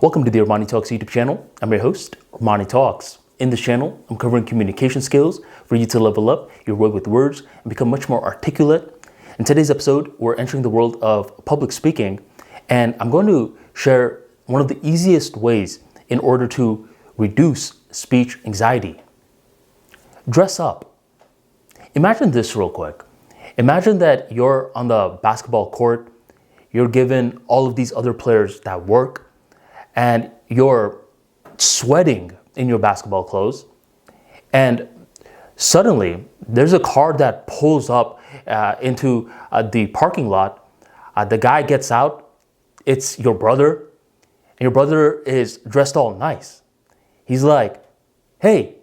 Welcome to the Armani Talks YouTube channel. I'm your host, Armani Talks. In this channel, I'm covering communication skills for you to level up your way with words and become much more articulate. In today's episode, we're entering the world of public speaking, and I'm going to share one of the easiest ways in order to reduce speech anxiety. Dress up. Imagine this real quick. Imagine that you're on the basketball court, you're given all of these other players that work, and you're sweating in your basketball clothes, and suddenly there's a car that pulls up into the parking lot. The guy gets out. It's your brother, and your brother is dressed all nice. He's like, "Hey,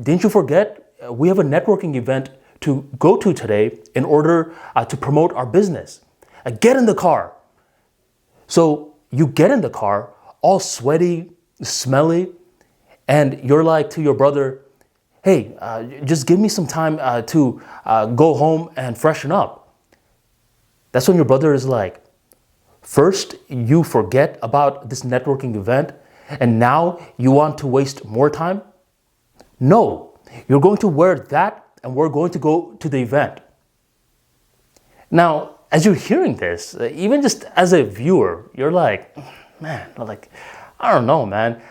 didn't you forget? We have a networking event to go to today in order to promote our business. Get in the car." So you get in the car, all sweaty, smelly, and you're like to your brother, "Hey, just give me some time to go home and freshen up." That's when your brother is like, "First, you forget about this networking event, and now you want to waste more time? No, you're going to wear that, and we're going to go to the event." Now, as you're hearing this, even just as a viewer, you're like, "Man, I don't know, man.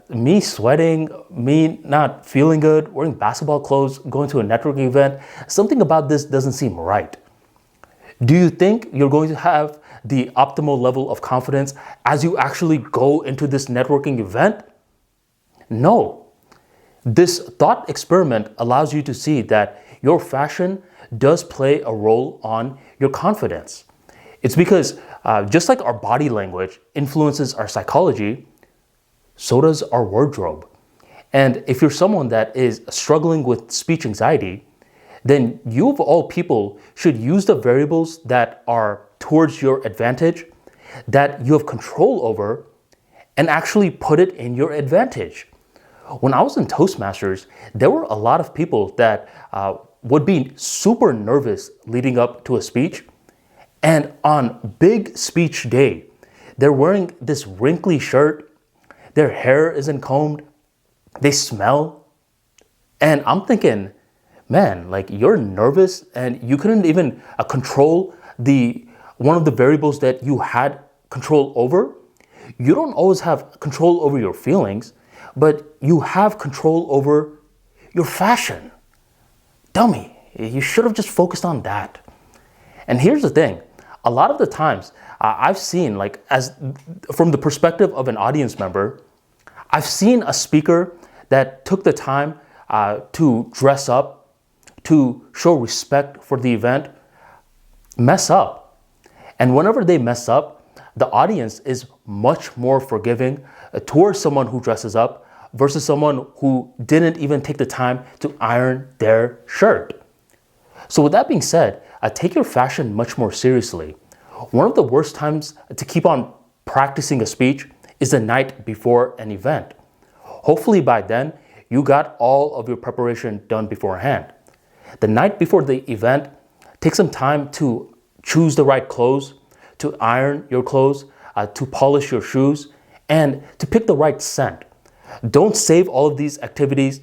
Me sweating, me not feeling good, wearing basketball clothes, going to a networking event, something about this doesn't seem right." Do you think you're going to have the optimal level of confidence as you actually go into this networking event? No. This thought experiment allows you to see that your fashion does play a role on your confidence. It's because just like our body language influences our psychology, so does our wardrobe. And if you're someone that is struggling with speech anxiety, then you of all people should use the variables that are towards your advantage, that you have control over, and actually put it in your advantage. When I was in Toastmasters, there were a lot of people that would be super nervous leading up to a speech. And on big speech day, they're wearing this wrinkly shirt, their hair isn't combed, they smell. And I'm thinking, man, you're nervous and you couldn't even control one of the variables that you had control over. You don't always have control over your feelings, but you have control over your fashion. Dummy, you should have just focused on that. And here's the thing. A lot of the times I've seen, from the perspective of an audience member, I've seen a speaker that took the time to dress up, to show respect for the event, mess up. And whenever they mess up, the audience is much more forgiving towards someone who dresses up versus someone who didn't even take the time to iron their shirt. So with that being said, take your fashion much more seriously. One of the worst times to keep on practicing a speech is the night before an event. Hopefully by then, you got all of your preparation done beforehand. The night before the event, take some time to choose the right clothes, to iron your clothes, to polish your shoes, and to pick the right scent. Don't save all of these activities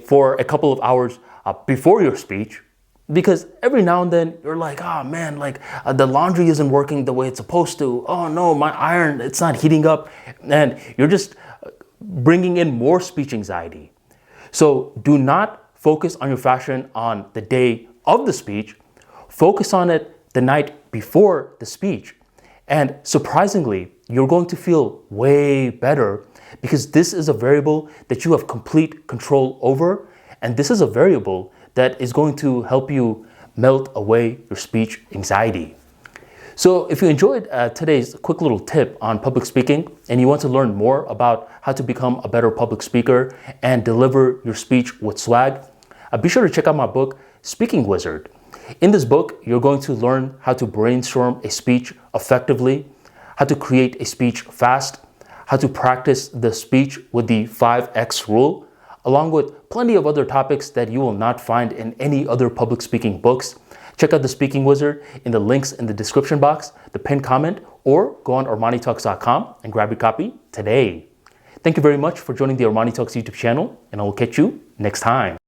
for a couple of hours before your speech, because every now and then you're like, "Oh man, the laundry isn't working the way it's supposed to. Oh no, my iron, it's not heating up." And you're just bringing in more speech anxiety. So do not focus on your fashion on the day of the speech. Focus on it the night before the speech. And surprisingly, you're going to feel way better because this is a variable that you have complete control over. And this is a variable that is going to help you melt away your speech anxiety. So if you enjoyed today's quick little tip on public speaking and you want to learn more about how to become a better public speaker and deliver your speech with swag, be sure to check out my book, Speaking Wizard. In this book, you're going to learn how to brainstorm a speech effectively, how to create a speech fast, how to practice the speech with the 5X rule, along with plenty of other topics that you will not find in any other public speaking books. Check out The Speaking Wizard in the links in the description box, the pinned comment, or go on ArmaniTalks.com and grab your copy today. Thank you very much for joining the Armani Talks YouTube channel, and I will catch you next time.